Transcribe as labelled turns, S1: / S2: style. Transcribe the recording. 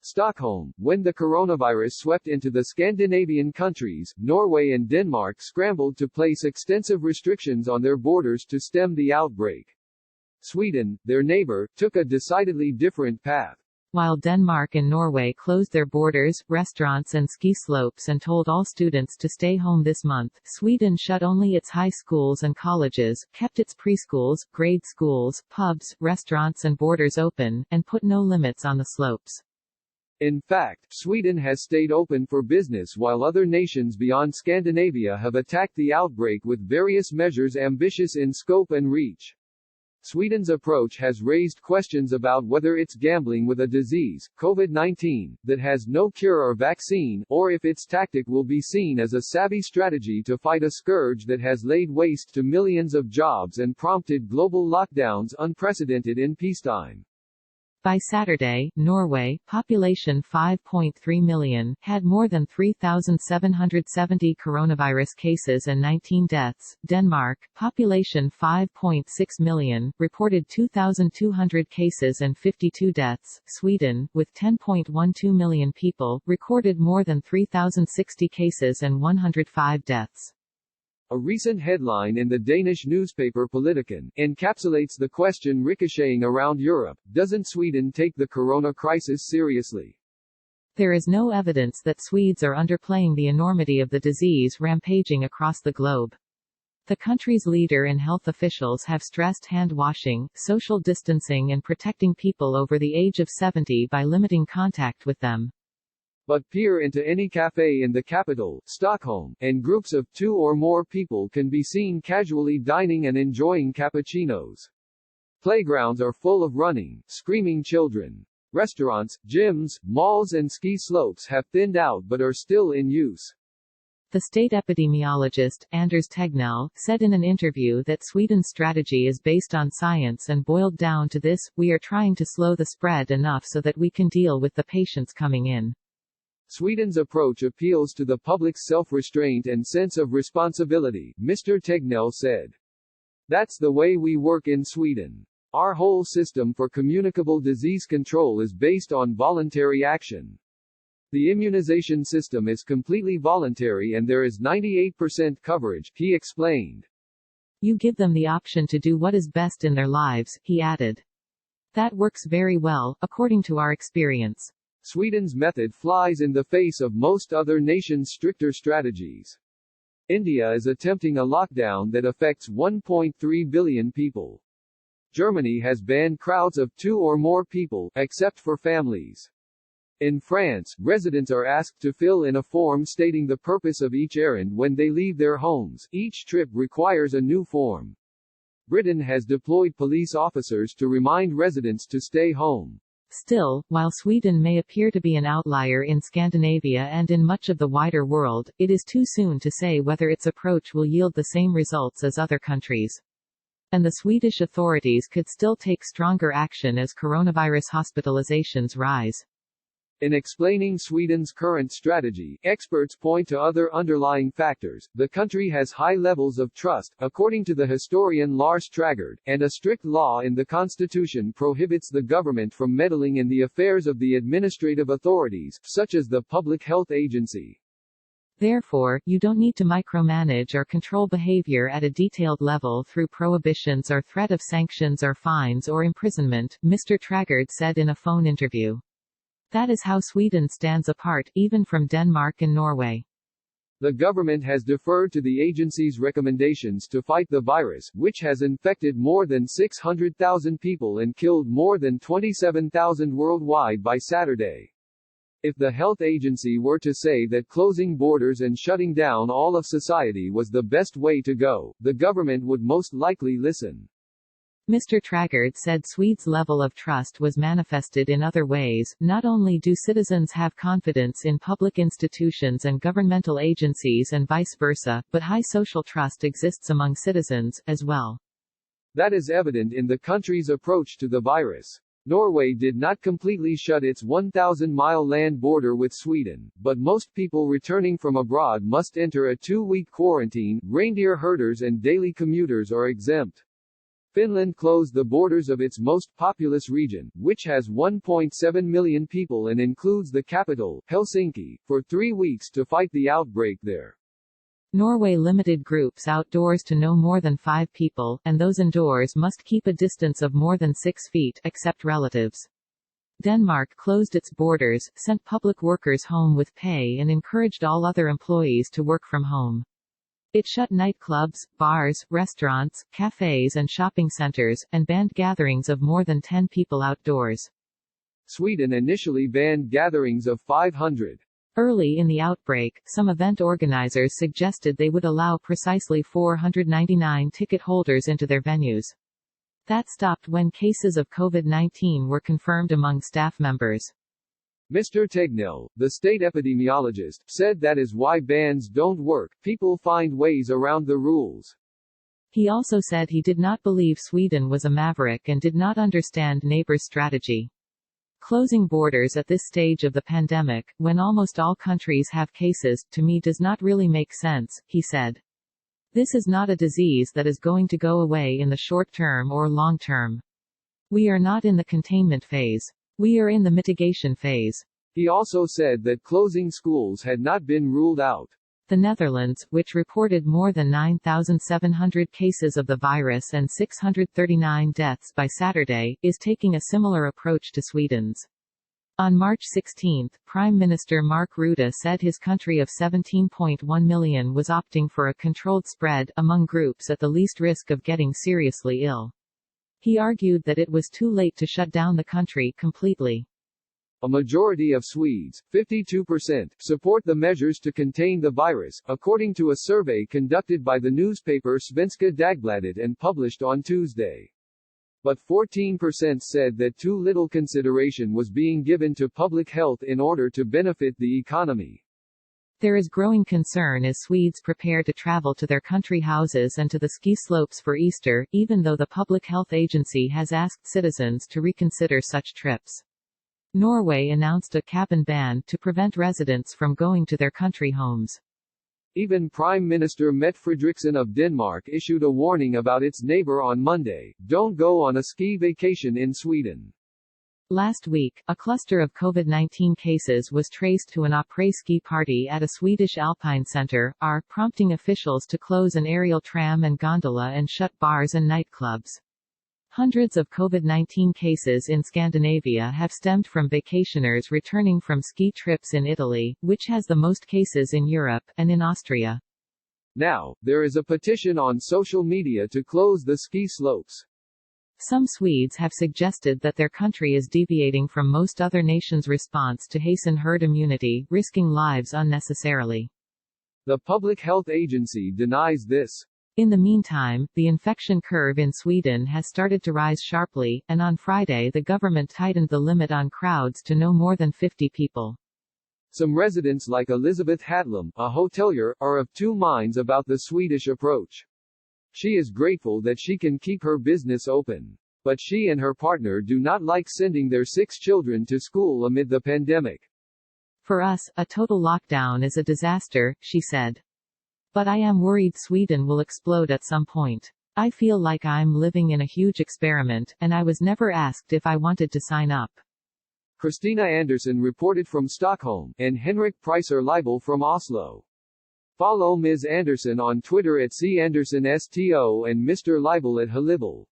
S1: Stockholm. When the coronavirus swept into the Scandinavian countries, Norway and Denmark scrambled to place extensive restrictions on their borders to stem the outbreak. Sweden, their neighbor, took a decidedly different path.
S2: While Denmark and Norway closed their borders, restaurants and ski slopes and told all students to stay home this month, Sweden shut only its high schools and colleges, kept its preschools, grade schools, pubs, restaurants and borders open, and put no limits on the slopes.
S1: In fact, Sweden has stayed open for business while other nations beyond Scandinavia have attacked the outbreak with various measures ambitious in scope and reach. Sweden's approach has raised questions about whether it's gambling with a disease, COVID-19, that has no cure or vaccine, or if its tactic will be seen as a savvy strategy to fight a scourge that has laid waste to millions of jobs and prompted global lockdowns unprecedented in peacetime.
S2: By Saturday, Norway, population 5.3 million, had more than 3,770 coronavirus cases and 19 deaths. Denmark, population 5.6 million, reported 2,200 cases and 52 deaths. Sweden, with 10.12 million people, recorded more than 3,060 cases and 105 deaths.
S1: A recent headline in the Danish newspaper Politiken encapsulates the question ricocheting around Europe: doesn't Sweden take the corona crisis seriously?
S2: There is no evidence that Swedes are underplaying the enormity of the disease rampaging across the globe. The country's leader and health officials have stressed hand washing, social distancing and protecting people over the age of 70 by limiting contact with them.
S1: But peer into any cafe in the capital, Stockholm, and groups of 2 or more people can be seen casually dining and enjoying cappuccinos. Playgrounds are full of running, screaming children. Restaurants, gyms, malls and ski slopes have thinned out but are still in use.
S2: The state epidemiologist, Anders Tegnell, said in an interview that Sweden's strategy is based on science and boiled down to this: we are trying to slow the spread enough so that we can deal with the patients coming in.
S1: Sweden's approach appeals to the public's self-restraint and sense of responsibility, Mr. Tegnell said. That's the way we work in Sweden. Our whole system for communicable disease control is based on voluntary action. The immunization system is completely voluntary and there is 98% coverage, he explained.
S2: You give them the option to do what is best in their lives, he added. That works very well, according to our experience.
S1: Sweden's method flies in the face of most other nations' stricter strategies. India is attempting a lockdown that affects 1.3 billion people. Germany has banned crowds of 2 or more people, except for families. In France, residents are asked to fill in a form stating the purpose of each errand when they leave their homes. Each trip requires a new form. Britain has deployed police officers to remind residents to stay home.
S2: Still, while Sweden may appear to be an outlier in Scandinavia and in much of the wider world, it is too soon to say whether its approach will yield the same results as other countries. And the Swedish authorities could still take stronger action as coronavirus hospitalizations rise.
S1: In explaining Sweden's current strategy, experts point to other underlying factors. The country has high levels of trust, according to the historian Lars Traggard, and a strict law in the constitution prohibits the government from meddling in the affairs of the administrative authorities, such as the Public Health Agency.
S2: Therefore, you don't need to micromanage or control behavior at a detailed level through prohibitions or threat of sanctions or fines or imprisonment, Mr. Traggard said in a phone interview. That is how Sweden stands apart, even from Denmark and Norway.
S1: The government has deferred to the agency's recommendations to fight the virus, which has infected more than 600,000 people and killed more than 27,000 worldwide by Saturday. If the health agency were to say that closing borders and shutting down all of society was the best way to go, the government would most likely listen.
S2: Mr. Traggard said Swedes' level of trust was manifested in other ways. Not only do citizens have confidence in public institutions and governmental agencies and vice versa, but high social trust exists among citizens, as well.
S1: That is evident in the country's approach to the virus. Norway did not completely shut its 1,000-mile land border with Sweden, but most people returning from abroad must enter a 2-week quarantine. Reindeer herders and daily commuters are exempt. Finland closed the borders of its most populous region, which has 1.7 million people and includes the capital, Helsinki, for 3 weeks to fight the outbreak there.
S2: Norway limited groups outdoors to no more than 5 people, and those indoors must keep a distance of more than 6 feet, except relatives. Denmark closed its borders, sent public workers home with pay and encouraged all other employees to work from home. It shut nightclubs, bars, restaurants, cafes and shopping centers, and banned gatherings of more than 10 people outdoors.
S1: Sweden initially banned gatherings of 500.
S2: Early in the outbreak, some event organizers suggested they would allow precisely 499 ticket holders into their venues. That stopped when cases of COVID-19 were confirmed among staff members.
S1: Mr. Tegnell, the state epidemiologist, said that is why bans don't work, people find ways around the rules.
S2: He also said he did not believe Sweden was a maverick and did not understand neighbors' strategy. Closing borders at this stage of the pandemic, when almost all countries have cases, to me does not really make sense, he said. This is not a disease that is going to go away in the short term or long term. We are not in the containment phase. We are in the mitigation phase.
S1: He also said that closing schools had not been ruled out.
S2: The Netherlands, which reported more than 9,700 cases of the virus and 639 deaths by Saturday, is taking a similar approach to Sweden's. On March 16, Prime Minister Mark Rutte said his country of 17.1 million was opting for a controlled spread among groups at the least risk of getting seriously ill. He argued that it was too late to shut down the country completely.
S1: A majority of Swedes, 52%, support the measures to contain the virus, according to a survey conducted by the newspaper Svenska Dagbladet and published on Tuesday. But 14% said that too little consideration was being given to public health in order to benefit the economy.
S2: There is growing concern as Swedes prepare to travel to their country houses and to the ski slopes for Easter, even though the Public Health Agency has asked citizens to reconsider such trips. Norway announced a cabin ban to prevent residents from going to their country homes.
S1: Even Prime Minister Mette Frederiksen of Denmark issued a warning about its neighbor on Monday: don't go on a ski vacation in Sweden.
S2: Last week, a cluster of COVID-19 cases was traced to an après-ski party at a Swedish alpine center, prompting officials to close an aerial tram and gondola and shut bars and nightclubs. Hundreds of COVID-19 cases in Scandinavia have stemmed from vacationers returning from ski trips in Italy, which has the most cases in Europe, and in Austria.
S1: Now, there is a petition on social media to close the ski slopes.
S2: Some Swedes have suggested that their country is deviating from most other nations' response to hasten herd immunity, risking lives unnecessarily.
S1: The Public Health Agency denies this.
S2: In the meantime, the infection curve in Sweden has started to rise sharply, and on Friday the government tightened the limit on crowds to no more than 50 people.
S1: Some residents like Elizabeth Hatlum, a hotelier, are of two minds about the Swedish approach. She is grateful that she can keep her business open. But she and her partner do not like sending their 6 children to school amid the pandemic.
S2: For us, a total lockdown is a disaster, she said. But I am worried Sweden will explode at some point. I feel like I'm living in a huge experiment, and I was never asked if I wanted to sign up.
S1: Christina Andersson reported from Stockholm, and Henrik Pricer Leibel from Oslo. Follow Ms. Andersson on Twitter at @CAnderssonSTO and Mr. Leibel at Halibel.